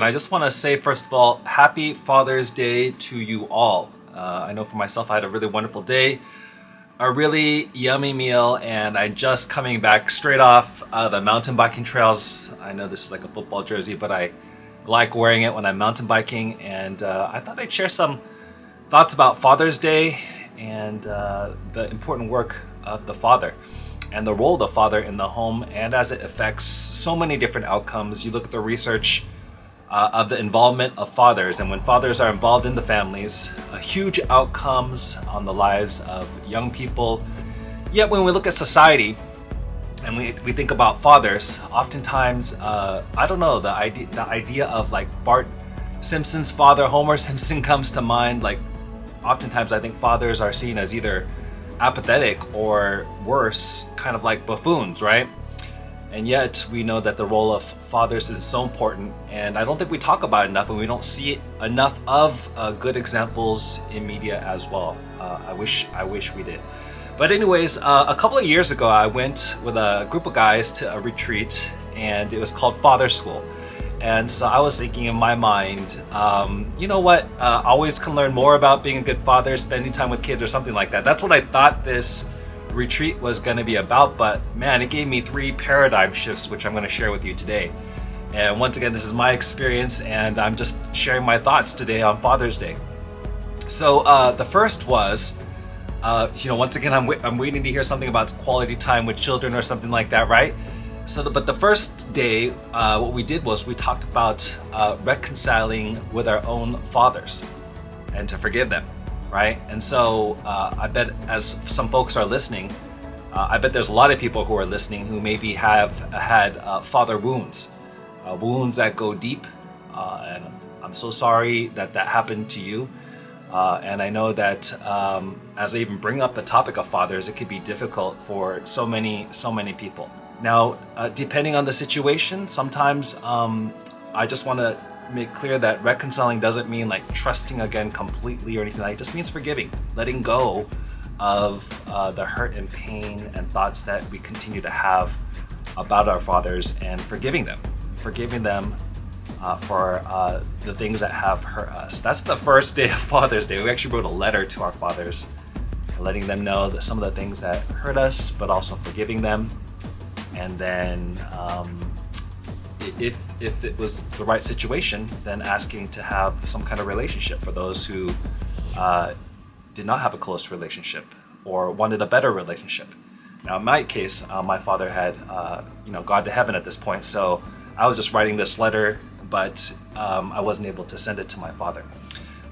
And I just want to say, first of all, happy Father's Day to you all. I know for myself, I had a really wonderful day, a really yummy meal, and I'm just coming back straight off the mountain biking trails. I know this is like a football jersey, but I like wearing it when I'm mountain biking, and I thought I'd share some thoughts about Father's Day and the important work of the father and the role of the father in the home and as it affects so many different outcomes. You look at the research of the involvement of fathers, and when fathers are involved in the families, huge outcomes on the lives of young people. Yet when we look at society and we think about fathers, oftentimes I don't know, the idea of like Bart Simpson's father, Homer Simpson, comes to mind. Like oftentimes I think fathers are seen as either apathetic or worse, kind of like buffoons, right? And yet we know that the role of fathers is so important, and I don't think we talk about it enough, and we don't see enough of good examples in media as well. I wish we did. But anyways, a couple of years ago I went with a group of guys to a retreat, and it was called Father School. And so I was thinking in my mind, you know what, always can learn more about being a good father, spending time with kids or something like that. That's what I thought this retreat was going to be about, but man, it gave me 3 paradigm shifts, which I'm going to share with you today. And once again, this is my experience, and I'm just sharing my thoughts today on Father's Day. So the first was, once again, I'm waiting to hear something about quality time with children or something like that, right? So, but the first day, what we did was we talked about reconciling with our own fathers and to forgive them. Right? And so I bet as some folks are listening, I bet there's a lot of people who are listening who maybe have had father wounds, wounds that go deep. And I'm so sorry that that happened to you. And I know that as I even bring up the topic of fathers, it could be difficult for so many people. Now, depending on the situation, sometimes I just want to make clear that reconciling doesn't mean like trusting again completely or anything like that. It just means forgiving, letting go of the hurt and pain and thoughts that we continue to have about our fathers, and forgiving them for the things that have hurt us. That's the first day of Father's Day. We actually wrote a letter to our fathers, letting them know that some of the things that hurt us, but also forgiving them. And then if it was the right situation, then asking to have some kind of relationship for those who did not have a close relationship or wanted a better relationship. Now in my case, my father had gone to heaven at this point, so I was just writing this letter, but I wasn't able to send it to my father.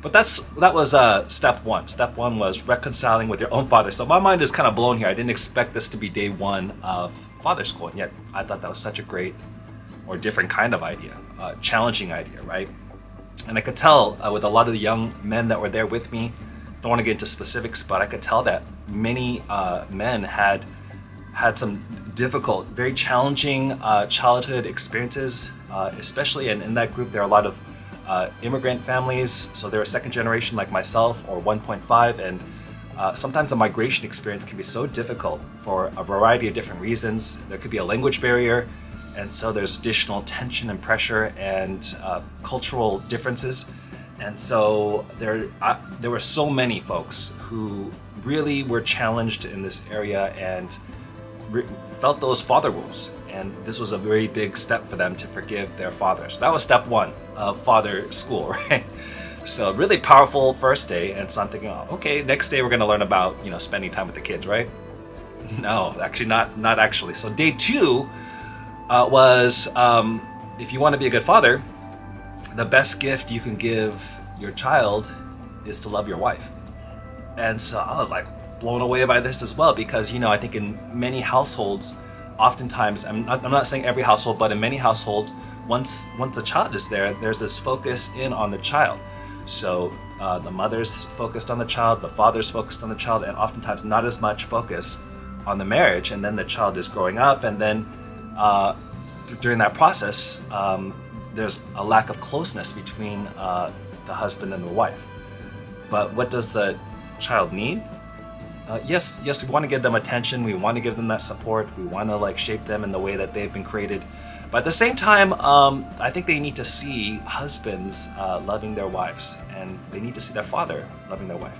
But that was step one. Step one was reconciling with your own father. So my mind is kind of blown here. I didn't expect this to be day one of Father School, and yet I thought that was such a great or different kind of idea, challenging idea, right? And I could tell with a lot of the young men that were there with me, don't want to get into specifics, but I could tell that many men had some difficult, very challenging childhood experiences, especially in that group. There are a lot of immigrant families, so they're a second generation like myself, or 1.5, and sometimes the migration experience can be so difficult for a variety of different reasons. There could be a language barrier, and so there's additional tension and pressure and cultural differences. And so there were so many folks who really were challenged in this area and felt those father wounds. And this was a very big step for them to forgive their fathers. That was step one of Father School, right? So really powerful first day. And so I'm thinking, oh, okay, next day we're going to learn about spending time with the kids, right? No, actually not actually. So day 2 was if you want to be a good father, the best gift you can give your child is to love your wife. And so I was like blown away by this as well, because I think in many households, oftentimes, I'm not saying every household, but in many households, once the child is there, there's this focus in on the child. So the mother's focused on the child, the father's focused on the child, and oftentimes not as much focus on the marriage. And then the child is growing up, and then during that process, there's a lack of closeness between the husband and the wife. But what does the child need? Yes, we want to give them attention. We want to give them that support. We want to shape them in the way that they've been created. But at the same time, I think they need to see husbands loving their wives, and they need to see their father loving their wife.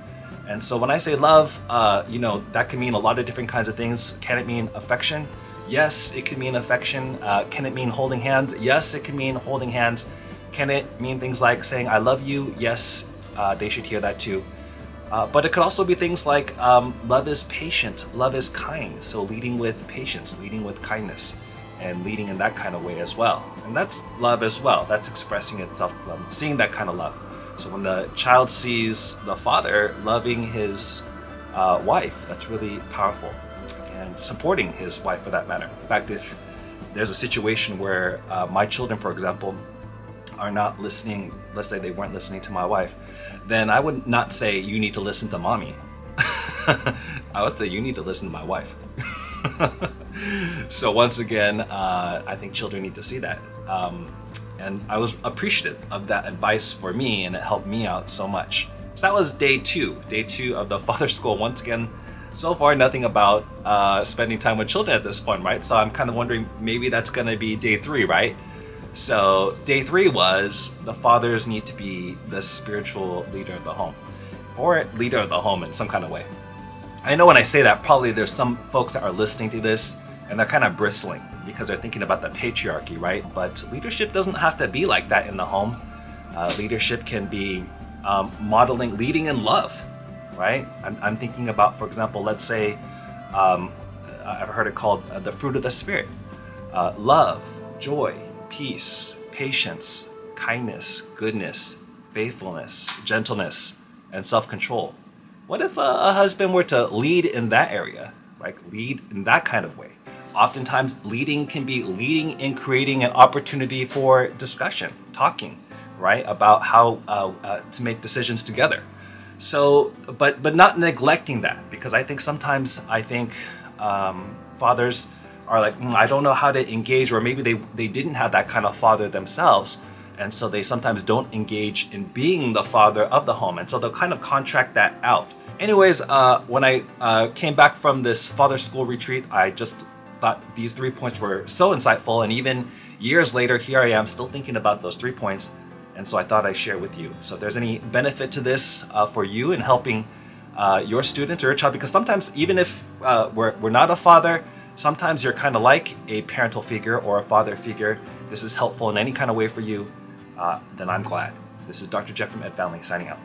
And so when I say love, that can mean a lot of different kinds of things. Can it mean affection? Yes, it can mean affection. Can it mean holding hands? Yes, it can mean holding hands. Can it mean things like saying, I love you? Yes, they should hear that too. But it could also be things like love is patient, love is kind. So leading with patience, leading with kindness, and leading in that kind of way as well. And that's love as well. That's expressing itself, seeing that kind of love. So when the child sees the father loving his wife, that's really powerful. And supporting his wife for that matter. In fact, if there's a situation where my children, for example, are not listening, let's say they weren't listening to my wife, then I would not say you need to listen to mommy. I would say you need to listen to my wife. So once again, I think children need to see that. And I was appreciative of that advice for me, and it helped me out so much. So that was day two of the Father School. Once again, so far nothing about spending time with children at this point, right? So I'm kind of wondering, maybe that's gonna be day 3, right? So day 3 was the fathers need to be the spiritual leader of the home, or leader of the home in some kind of way. I know when I say that, probably there's some folks that are listening to this and they're kind of bristling because they're thinking about the patriarchy, right? But leadership doesn't have to be like that in the home. Leadership can be leading in love, right? I'm thinking about, for example, let's say, I've heard it called the fruit of the Spirit. Love, joy, peace, patience, kindness, goodness, faithfulness, gentleness, and self-control. What if a husband were to lead in that area, like lead in that kind of way? Oftentimes, leading can be leading in creating an opportunity for discussion, talking, right, about how to make decisions together. So, but not neglecting that, because I think sometimes fathers are like, I don't know how to engage, or maybe they didn't have that kind of father themselves, and so they sometimes don't engage in being the father of the home, and so they'll kind of contract that out. Anyways, when I came back from this Father School retreat, I just thought these 3 points were so insightful, and even years later, here I am still thinking about those 3 points, and so I thought I'd share with you. So if there's any benefit to this for you in helping your student or your child, because sometimes even if we're not a father, sometimes you're kind of like a parental figure or a father figure. This is helpful in any kind of way for you, then I'm glad. This is Dr. Jeff from Ed Family signing out.